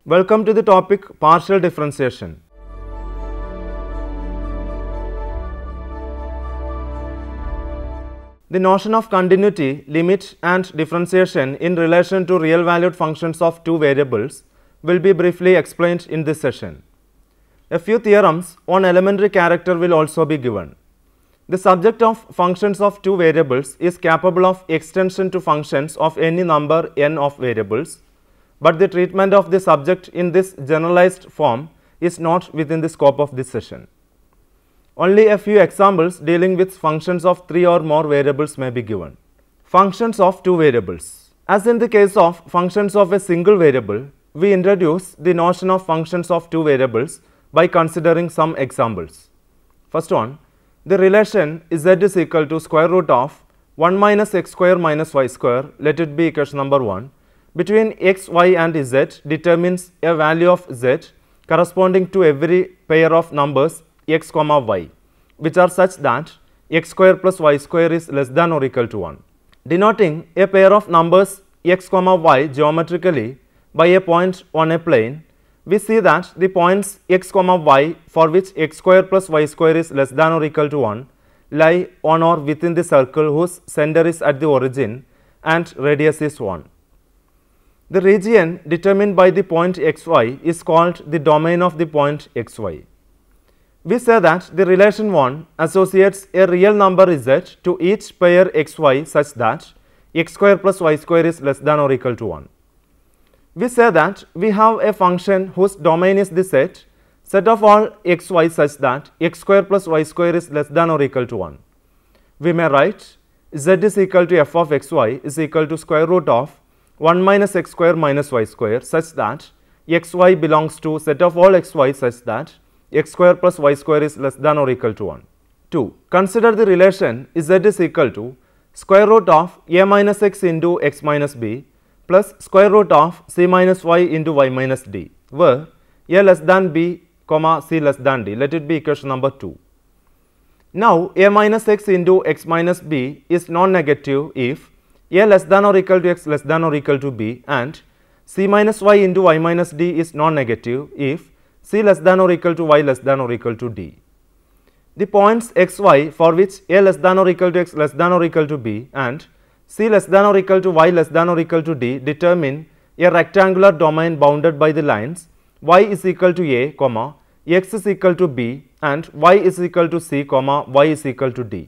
Welcome to the topic partial differentiation. The notion of continuity, limit and differentiation in relation to real valued functions of two variables will be briefly explained in this session. A few theorems on elementary character will also be given. The subject of functions of two variables is capable of extension to functions of any number n of variables, but the treatment of the subject in this generalized form is not within the scope of this session. Only a few examples dealing with functions of three or more variables may be given. Functions of two variables. As in the case of functions of a single variable, we introduce the notion of functions of two variables by considering some examples. First one, the relation z is equal to square root of 1 minus x square minus y square, let it be equation number 1, between x, y and z determines a value of z corresponding to every pair of numbers x comma y, which are such that x square plus y square is less than or equal to 1. Denoting a pair of numbers x comma y geometrically by a point on a plane, we see that the points x comma y for which x square plus y square is less than or equal to 1 lie on or within the circle whose center is at the origin and radius is 1. The region determined by the point xy is called the domain of the point xy. We say that the relation 1 associates a real number z to each pair xy such that x square plus y square is less than or equal to 1. We say that we have a function whose domain is the set of all xy such that x square plus y square is less than or equal to 1. We may write z is equal to f of xy is equal to square root of 1 minus x square minus y square such that xy belongs to set of all xy such that x square plus y square is less than or equal to 1. 2. Consider the relation z is equal to square root of a minus x into x minus b plus square root of c minus y into y minus d, where a less than b comma c less than d, let it be equation number 2. Now a minus x into x minus b is non-negative if a less than or equal to x less than or equal to b, and c minus y into y minus d is non-negative if c less than or equal to y less than or equal to d. The points x, y for which a less than or equal to x less than or equal to b and c less than or equal to y less than or equal to d determine a rectangular domain bounded by the lines y is equal to a, comma, x is equal to b and y is equal to c, comma, y is equal to d.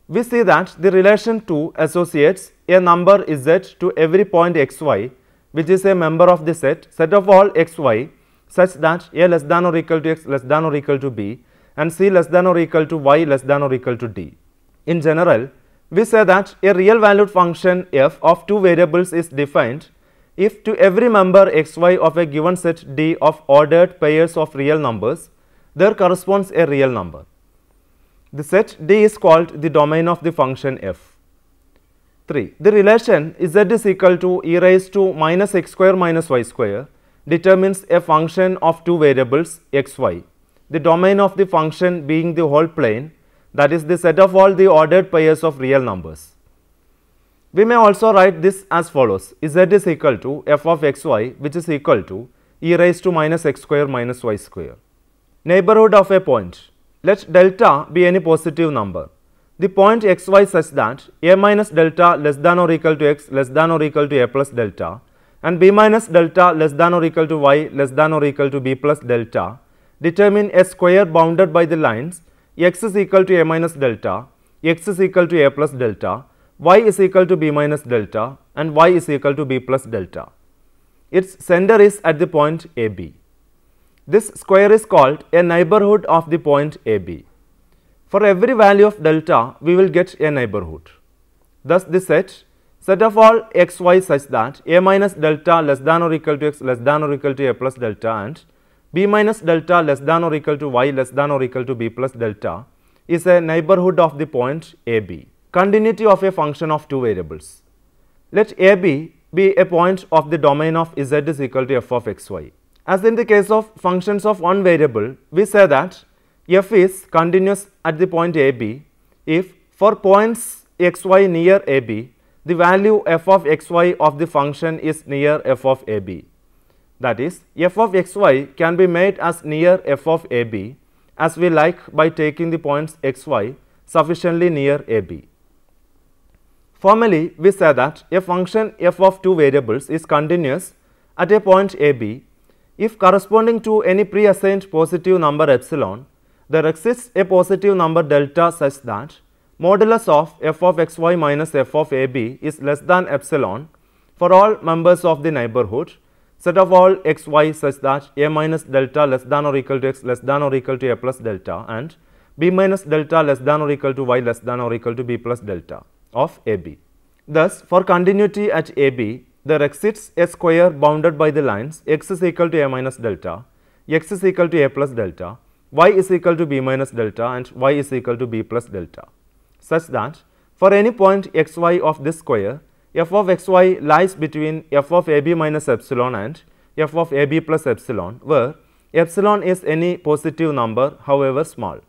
We see that the relation 2 associates a number z to every point xy which is a member of the set of all xy such that a less than or equal to x less than or equal to b and c less than or equal to y less than or equal to d. In general, we say that a real valued function f of two variables is defined if to every member xy of a given set D of ordered pairs of real numbers there corresponds a real number. The set D is called the domain of the function f. 3. The relation z is equal to e raised to minus x square minus y square determines a function of two variables xy, the domain of the function being the whole plane, that is the set of all the ordered pairs of real numbers. We may also write this as follows: z is equal to f of xy which is equal to e raised to minus x square minus y square. Neighborhood of a point. Let delta be any positive number. The point xy such that a minus delta less than or equal to x less than or equal to a plus delta and b minus delta less than or equal to y less than or equal to b plus delta determine a square bounded by the lines x is equal to a minus delta, x is equal to a plus delta, y is equal to b minus delta and y is equal to b plus delta. Its center is at the point AB. This square is called a neighborhood of the point AB. For every value of delta, we will get a neighborhood. Thus, the set of all xy such that a minus delta less than or equal to x less than or equal to a plus delta and b minus delta less than or equal to y less than or equal to b plus delta is a neighborhood of the point AB. Continuity of a function of two variables. Let AB be a point of the domain of z is equal to f of xy. As in the case of functions of one variable, we say that f is continuous at the point AB if for points xy near AB, the value f of xy of the function is near f of AB. That is, f of xy can be made as near f of ab as we like by taking the points xy sufficiently near ab. Formally, we say that a function f of two variables is continuous at a point ab if corresponding to any pre-assigned positive number epsilon, there exists a positive number delta such that modulus of f of xy minus f of ab is less than epsilon for all members of the neighborhood set of all xy such that a minus delta less than or equal to x less than or equal to a plus delta and b minus delta less than or equal to y less than or equal to b plus delta of ab. Thus, for continuity at ab, there exists a square bounded by the lines x is equal to a minus delta, x is equal to a plus delta, y is equal to b minus delta and y is equal to b plus delta, such that for any point xy of this square, f of xy lies between f of ab minus epsilon and f of ab plus epsilon, where epsilon is any positive number, however small.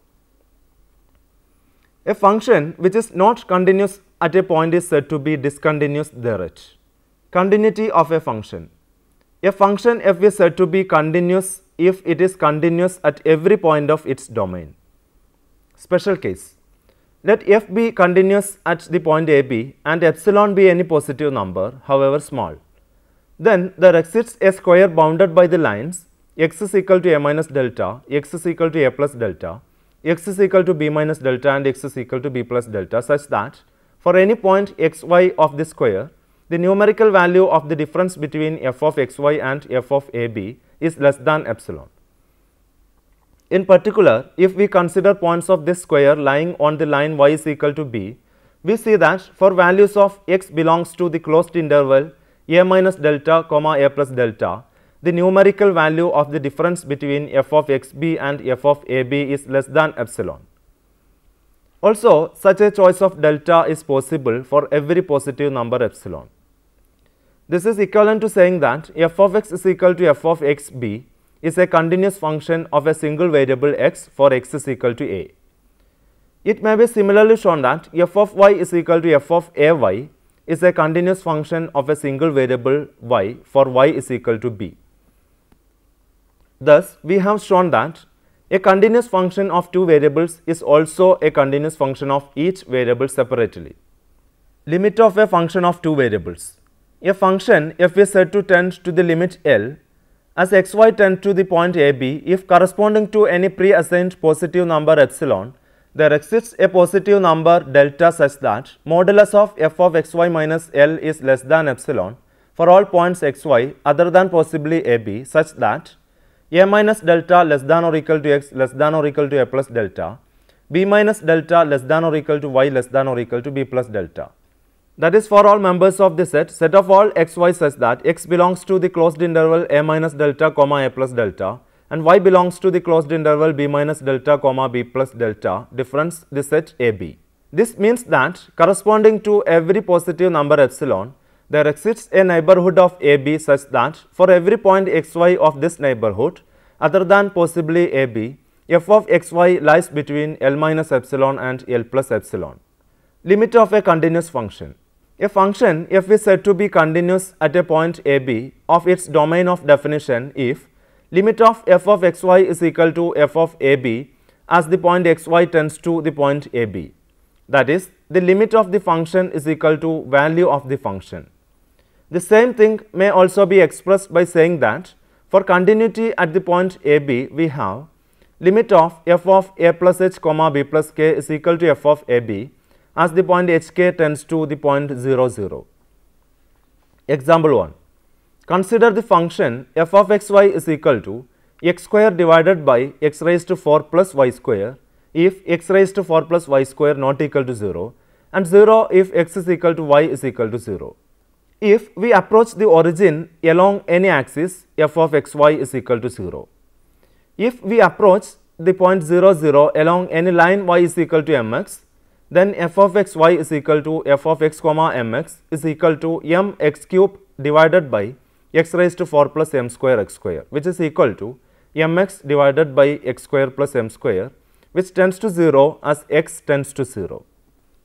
A function which is not continuous at a point is said to be discontinuous thereat. Continuity of a function. A function f is said to be continuous if it is continuous at every point of its domain. Special case. Let f be continuous at the point ab and epsilon be any positive number, however small. Then there exists a square bounded by the lines x is equal to a minus delta, x is equal to a plus delta, x is equal to b minus delta and x is equal to b plus delta, such that for any point xy of this square, the numerical value of the difference between f of xy and f of ab is less than epsilon. In particular, if we consider points of this square lying on the line y is equal to b, we see that for values of x belongs to the closed interval a minus delta comma a plus delta, the numerical value of the difference between f of xb and f of ab is less than epsilon. Also, such a choice of delta is possible for every positive number epsilon. This is equivalent to saying that f of x is equal to f of xb is a continuous function of a single variable x for x is equal to a. It may be similarly shown that f of y is equal to f of ay is a continuous function of a single variable y for y is equal to b. Thus, we have shown that a continuous function of two variables is also a continuous function of each variable separately. Limit of a function of two variables. A function f is said to tend to the limit L as xy tend to the point ab if corresponding to any pre-assigned positive number epsilon, there exists a positive number delta such that modulus of f of xy minus L is less than epsilon for all points xy other than possibly ab, such that a minus delta less than or equal to x less than or equal to a plus delta, b minus delta less than or equal to y less than or equal to b plus delta. That is for all members of the set of all xy such that x belongs to the closed interval a minus delta comma a plus delta and y belongs to the closed interval b minus delta comma b plus delta difference the set AB. This means that corresponding to every positive number epsilon, there exists a neighborhood of AB such that for every point xy of this neighborhood other than possibly AB, f of xy lies between L minus epsilon and L plus epsilon. Limit of a continuous function. A function f is said to be continuous at a point ab of its domain of definition if limit of f of xy is equal to f of ab as the point xy tends to the point ab. That is, the limit of the function is equal to value of the function. The same thing may also be expressed by saying that for continuity at the point ab we have limit of f of a plus h comma b plus k is equal to f of ab as the point hk tends to the point 0, 0. Example 1. Consider the function f of xy is equal to x square divided by x raised to 4 plus y square if x raised to 4 plus y square not equal to 0 and 0 if x is equal to y is equal to 0. If we approach the origin along any axis, f of xy is equal to 0. If we approach the point 0, 0 along any line y is equal to mx, then f of xy is equal to f of x comma mx is equal to m x cube divided by x raised to 4 plus m square x square, which is equal to mx divided by x square plus m square, which tends to 0 as x tends to 0.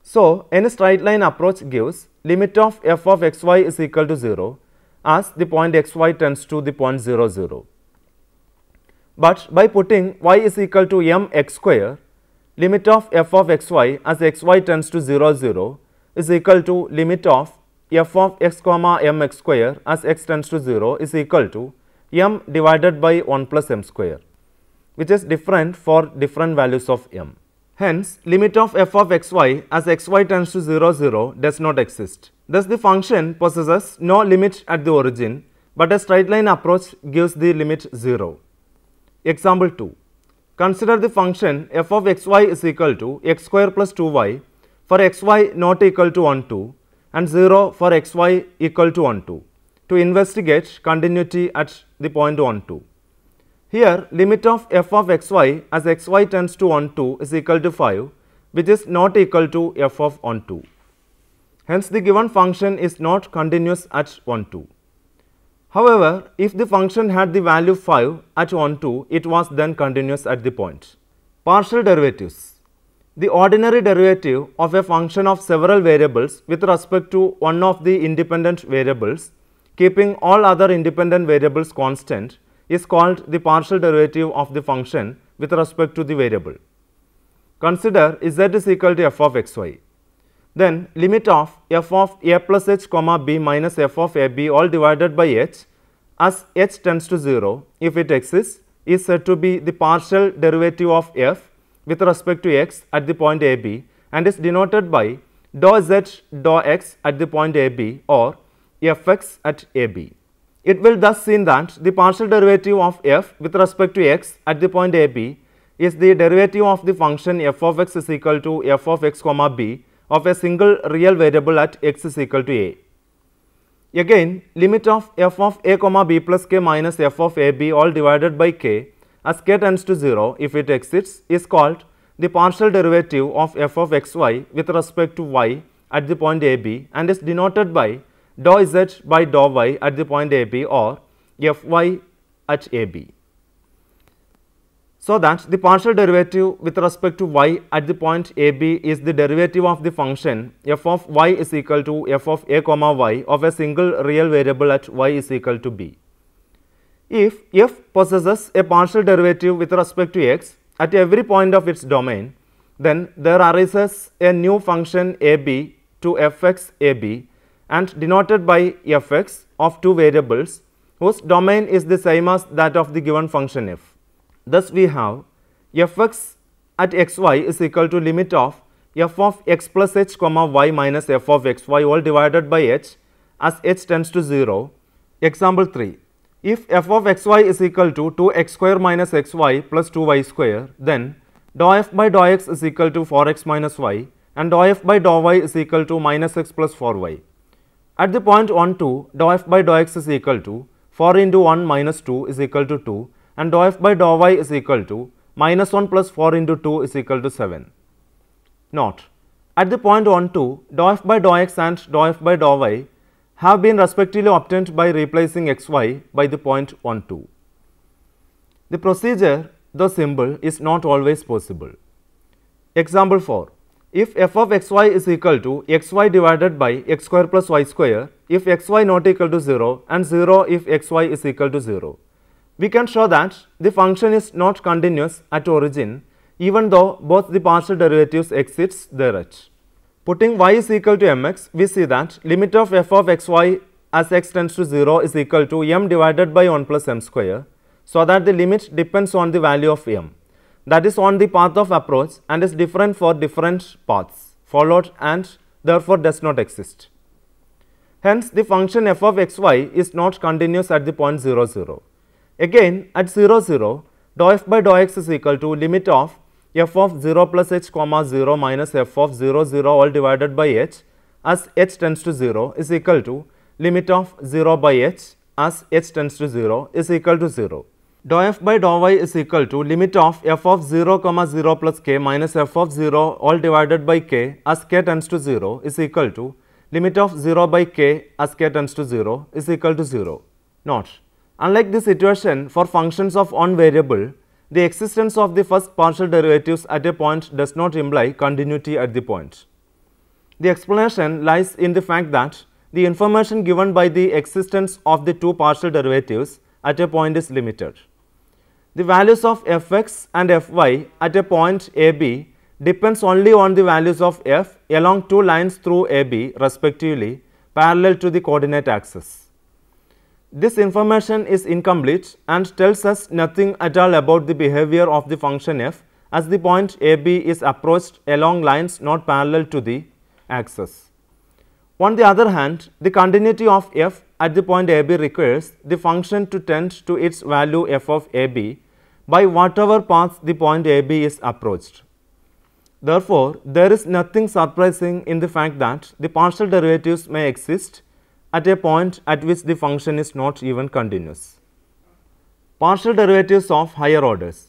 So, any straight line approach gives limit of f of xy is equal to 0 as the point xy tends to the point 0, 0. But by putting y is equal to mx square, limit of f of xy as xy tends to 0, 0 is equal to limit of f of x comma mx square as x tends to 0 is equal to m divided by 1 plus m square, which is different for different values of m. Hence, limit of f of xy as xy tends to 0, 0 does not exist. Thus, the function possesses no limit at the origin, but a straight line approach gives the limit 0. Example 2. Consider the function f of xy is equal to x square plus 2y for xy not equal to 1, 2 and 0 for xy equal to 1, 2 to investigate continuity at the point 1, 2. Here, limit of f of xy as xy tends to 1, 2 is equal to 5, which is not equal to f of 1, 2. Hence, the given function is not continuous at 1, 2. However, if the function had the value 5 at 1, 2, it was then continuous at the point. Partial derivatives. The ordinary derivative of a function of several variables with respect to one of the independent variables, keeping all other independent variables constant, is called the partial derivative of the function with respect to the variable. Consider z is equal to f of xy. Then limit of f of a plus h comma b minus f of ab all divided by h as h tends to 0 if it exists is said to be the partial derivative of f with respect to x at the point ab and is denoted by dou z dou x at the point ab or fx at ab. It will thus seem that the partial derivative of f with respect to x at the point ab is the derivative of the function f of x is equal to f of x comma b of a single real variable at x is equal to a. Again, limit of f of a comma b plus k minus f of ab all divided by k as k tends to 0 if it exists is called the partial derivative of f of xy with respect to y at the point ab and is denoted by dou z by dou y at the point ab or fy at ab. So that the partial derivative with respect to y at the point ab is the derivative of the function f of y is equal to f of a comma y of a single real variable at y is equal to b. If f possesses a partial derivative with respect to x at every point of its domain, then there arises a new function ab to fx ab and denoted by fx of two variables whose domain is the same as that of the given function f. Thus, we have fx at xy is equal to limit of f of x plus h comma y minus f of xy all divided by h as h tends to 0. Example 3. If f of xy is equal to 2x square minus xy plus 2y square, then dou f by dou x is equal to 4x minus y and dou f by dou y is equal to minus x plus 4y. At the point 1, 2, dou f by dou x is equal to 4 into 1 minus 2 is equal to 2 and dou f by dou y is equal to minus 1 plus 4 into 2 is equal to 7. Note, at the point 1, 2, dou f by dou x and dou f by dou y have been respectively obtained by replacing xy by the point 1, 2. The procedure, though simple, is not always possible. Example 4. If f of xy is equal to xy divided by x square plus y square, if xy not equal to 0 and 0 if xy is equal to 0. We can show that the function is not continuous at origin even though both the partial derivatives exists thereat. Putting y is equal to mx, we see that limit of f of xy as x tends to 0 is equal to m divided by 1 plus m square, so that the limit depends on the value of m, that is on the path of approach and is different for different paths followed and therefore does not exist. Hence, the function f of xy is not continuous at the point 0, 0. Again, at 0, 0, dou f by dou x is equal to limit of f of 0 plus h comma 0 minus f of 0, 0 all divided by h as h tends to 0 is equal to limit of 0 by h as h tends to 0 is equal to 0. Dou f by dou y is equal to limit of f of 0 comma 0 plus k minus f of 0 all divided by k as k tends to 0 is equal to limit of 0 by k as k tends to 0 is equal to 0. Note, unlike the situation for functions of one variable, the existence of the first partial derivatives at a point does not imply continuity at the point. The explanation lies in the fact that the information given by the existence of the two partial derivatives at a point is limited. The values of fx and fy at a point AB depends only on the values of f along two lines through AB respectively parallel to the coordinate axis. This information is incomplete and tells us nothing at all about the behavior of the function f as the point AB is approached along lines not parallel to the axis. On the other hand, the continuity of f at the point AB requires the function to tend to its value f of AB by whatever path the point AB is approached. Therefore, there is nothing surprising in the fact that the partial derivatives may exist at a point at which the function is not even continuous. Partial derivatives of higher orders.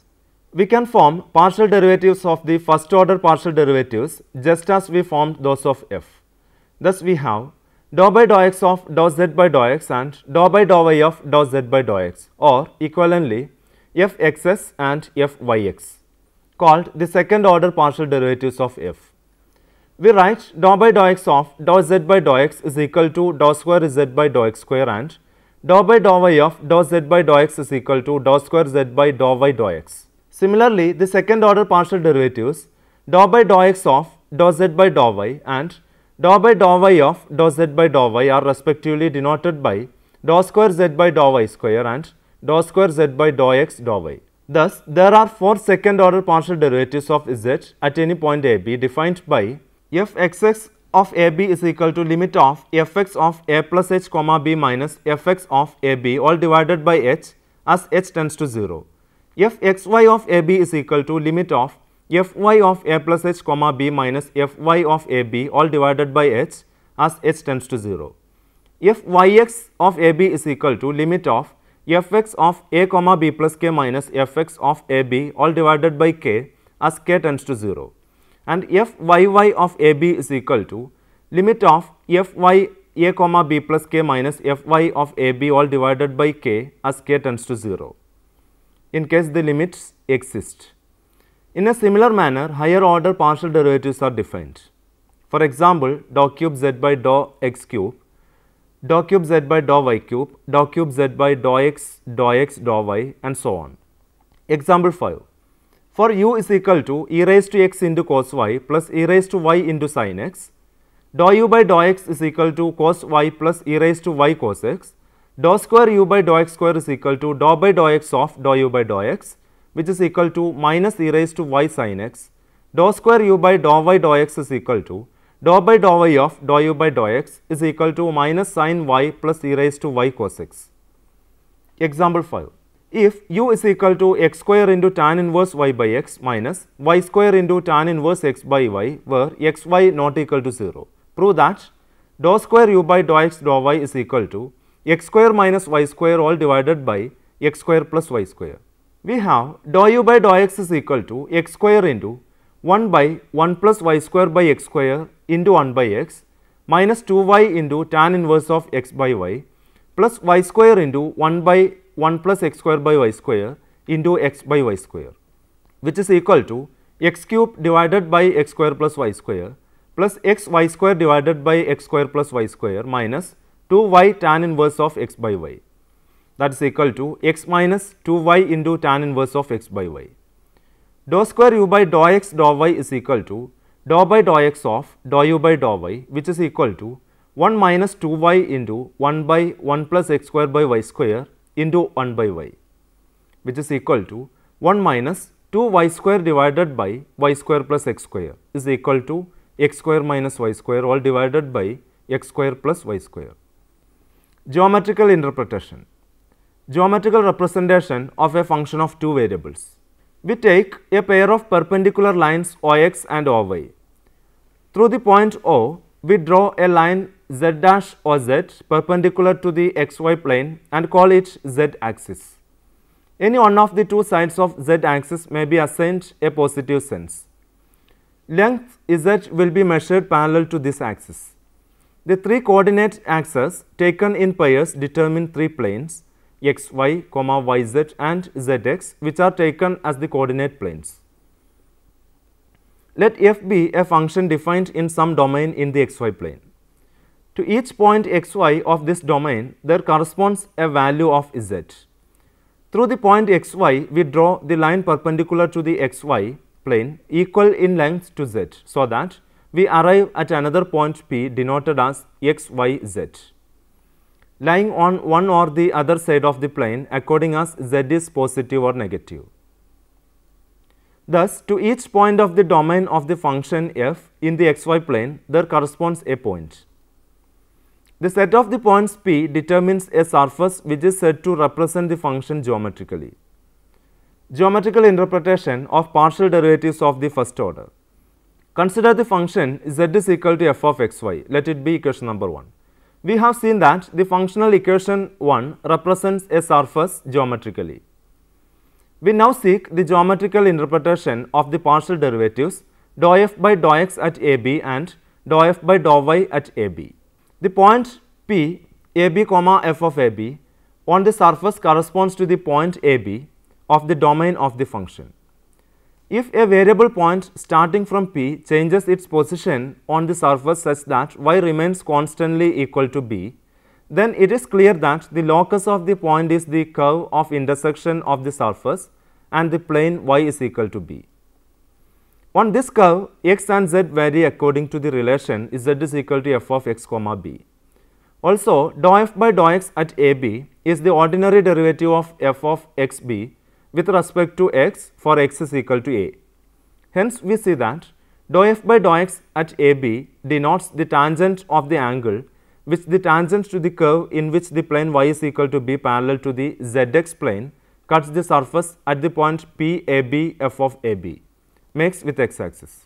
We can form partial derivatives of the first order partial derivatives just as we formed those of f. Thus, we have dou by dou x of dou z by dou x and dou by dou y of dou z by dou x, or equivalently fxs and fyx, called the second order partial derivatives of f. We write dou by dou x of dou z by dou x is equal to dou square z by dou x square and dou by dou y of dou z by dou x is equal to dou square z by dou y dou x. Similarly, the second order partial derivatives dou by dou x of dou z by dou y and dou by dou y of dou z by dou y are respectively denoted by dou square z by dou y square and dou square z by dou x dou y. Thus, there are four second order partial derivatives of z at any point AB defined by fxx of AB is equal to limit of fx of a plus h comma b minus fx of AB all divided by h as h tends to 0. fxy of AB is equal to limit of fy of a plus h comma b minus fy of AB all divided by h as h tends to 0. fyx of AB is equal to limit of fx of a comma b plus k minus fx of AB all divided by k as k tends to 0. And fyy of AB is equal to limit of fy a comma b plus k minus fy of AB all divided by k as k tends to 0, in case the limits exist. In a similar manner, higher order partial derivatives are defined. For example, dou cube z by dou x cube, dou cube z by dou y cube, dou cube z by dou x dou y, and so on. Example 5. For u is equal to e raised to x into cos y plus e raised to y into sin x, dou u by dou x is equal to cos y plus e raised to y cos x, dou square u by dou x square is equal to dou by dou x of dou u by dou x, which is equal to minus e raised to y sin x, dou square u by dou y dou x is equal to dou by dou y of dou u by dou x is equal to minus sin y plus e raised to y cos x. Example 5. If u is equal to x square into tan inverse y by x minus y square into tan inverse x by y, where x y not equal to 0, prove that dou square u by dou x dou y is equal to x square minus y square all divided by x square plus y square. We have dou u by dou x is equal to x square into 1 by 1 plus y square by x square into 1 by x minus 2y into tan inverse of x by y plus y square into 1 by 1 plus x square by y square into x by y square, which is equal to x cube divided by x square plus y square plus x y square divided by x square plus y square minus 2y tan inverse of x by y, that is equal to x minus 2y into tan inverse of x by y. Dou square u by dou x dou y is equal to dou by dou x of dou u by dou y, which is equal to 1 minus 2y into 1 by 1 plus x square by y square into 1 by y, which is equal to 1 minus 2y square divided by y square plus x square is equal to x square minus y square all divided by x square plus y square. Geometrical interpretation. Geometrical representation of a function of two variables. We take a pair of perpendicular lines OX and OY. Through the point O, we draw a line z dash OZ perpendicular to the xy plane and call it z axis. Any one of the two sides of z axis may be assigned a positive sense. Length z will be measured parallel to this axis. The three coordinate axes taken in pairs determine three planes xy, yz and zx, which are taken as the coordinate planes. Let f be a function defined in some domain in the xy plane. To each point xy of this domain, there corresponds a value of z. Through the point xy, we draw the line perpendicular to the xy plane equal in length to z, so that we arrive at another point P denoted as xyz, lying on one or the other side of the plane according as z is positive or negative. Thus, to each point of the domain of the function f in the xy plane, there corresponds a point. The set of the points P determines a surface which is said to represent the function geometrically. Geometrical interpretation of partial derivatives of the first order. Consider the function z is equal to f of xy. Let it be equation number 1. We have seen that the functional equation 1 represents a surface geometrically. We now seek the geometrical interpretation of the partial derivatives dou f by dou x at AB and dou f by dou y at AB. The point P AB comma f of AB on the surface corresponds to the point AB of the domain of the function. If a variable point starting from P changes its position on the surface such that y remains constantly equal to B, then it is clear that the locus of the point is the curve of intersection of the surface and the plane y is equal to B. On this curve, x and z vary according to the relation z is equal to f of x comma b. Also, dou f by dou x at AB is the ordinary derivative of f of xb with respect to x for x is equal to a. Hence, we see that dou f by dou x at AB denotes the tangent of the angle which the tangent to the curve in which the plane y is equal to b parallel to the zx plane cuts the surface at the point PAB f of AB makes with x axis.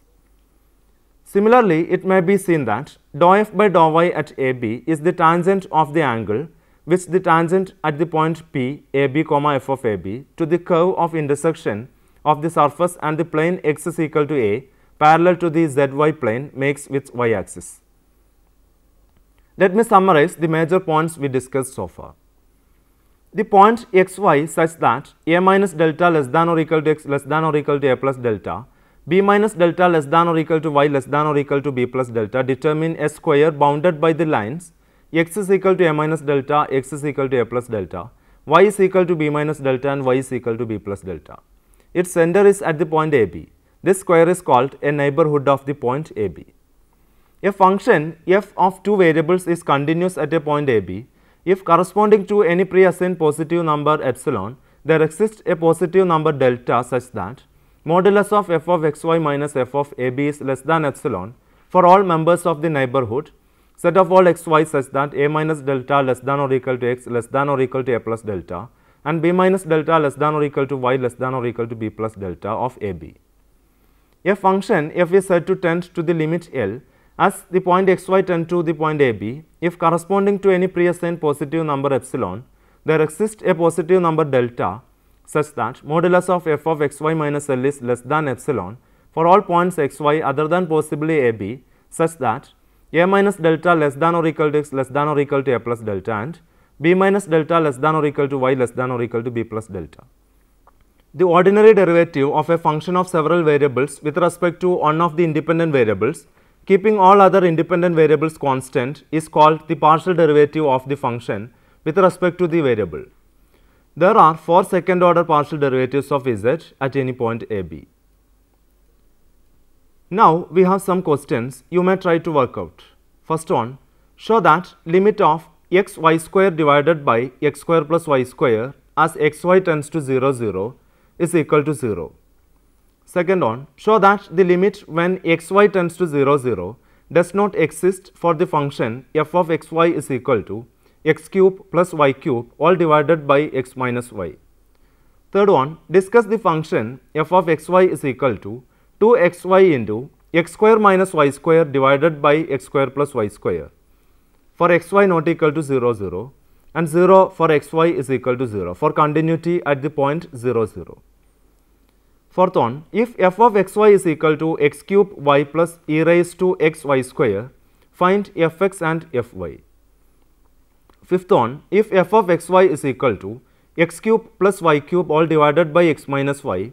Similarly, it may be seen that dou f by dou y at AB is the tangent of the angle which the tangent at the point P AB comma f of AB to the curve of intersection of the surface and the plane x is equal to a parallel to the zy plane makes with y axis. Let me summarize the major points we discussed so far. The point xy such that a minus delta less than or equal to x less than or equal to a plus delta, b minus delta less than or equal to y less than or equal to b plus delta determine a square bounded by the lines x is equal to a minus delta, x is equal to a plus delta, y is equal to b minus delta and y is equal to b plus delta. Its center is at the point AB. This square is called a neighborhood of the point AB. A function f of two variables is continuous at a point AB if corresponding to any pre-assigned positive number epsilon, there exists a positive number delta such that modulus of f of xy minus f of AB is less than epsilon for all members of the neighborhood set of all xy such that a minus delta less than or equal to x less than or equal to a plus delta and b minus delta less than or equal to y less than or equal to b plus delta of AB. A function f is said to tend to the limit L as the point xy tend to the point AB if corresponding to any pre-assigned positive number epsilon, there exists a positive number delta such that modulus of f of xy minus L is less than epsilon for all points xy other than possibly AB such that a minus delta less than or equal to x less than or equal to a plus delta and b minus delta less than or equal to y less than or equal to b plus delta. The ordinary derivative of a function of several variables with respect to one of the independent variables, keeping all other independent variables constant, is called the partial derivative of the function with respect to the variable. There are 4 second order partial derivatives of z at any point AB. Now, we have some questions you may try to work out. First one, show that limit of x y square divided by x square plus y square as xy tends to 0 0 is equal to 0. Second one, show that the limit when xy tends to 0 0 does not exist for the function f of xy is equal to x cube plus y cube all divided by x minus y. Third one, discuss the function f of xy is equal to 2xy into x square minus y square divided by x square plus y square for xy not equal to 0 0 and 0 for xy is equal to 0 for continuity at the point 0 0. Fourth one, if f of xy is equal to x cube y plus e raised to x y square, find fx and fy. Fifth one, if f of xy is equal to x cube plus y cube all divided by x minus y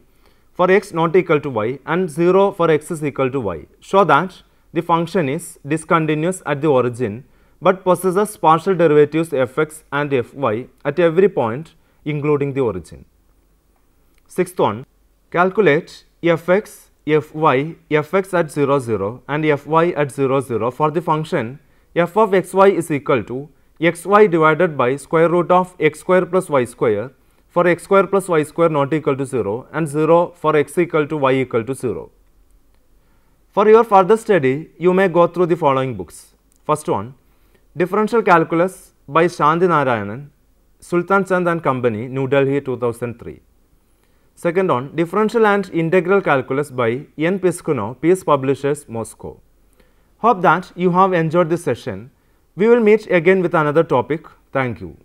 for x not equal to y and 0 for x is equal to y, show that the function is discontinuous at the origin but possesses partial derivatives fx and fy at every point including the origin. Sixth one, calculate fx, fy, fx at 0, 0 and fy at 0, 0 for the function f of xy is equal to xy divided by square root of x square plus y square for x square plus y square not equal to 0 and 0 for x equal to y equal to 0. For your further study, you may go through the following books. First one, Differential Calculus by Shanti Narayanan, Sultan Chand and Company, New Delhi, 2003. Second one, Differential and Integral Calculus by N. Piskuno, Peace Publishers, Moscow. Hope that you have enjoyed this session. We will meet again with another topic. Thank you.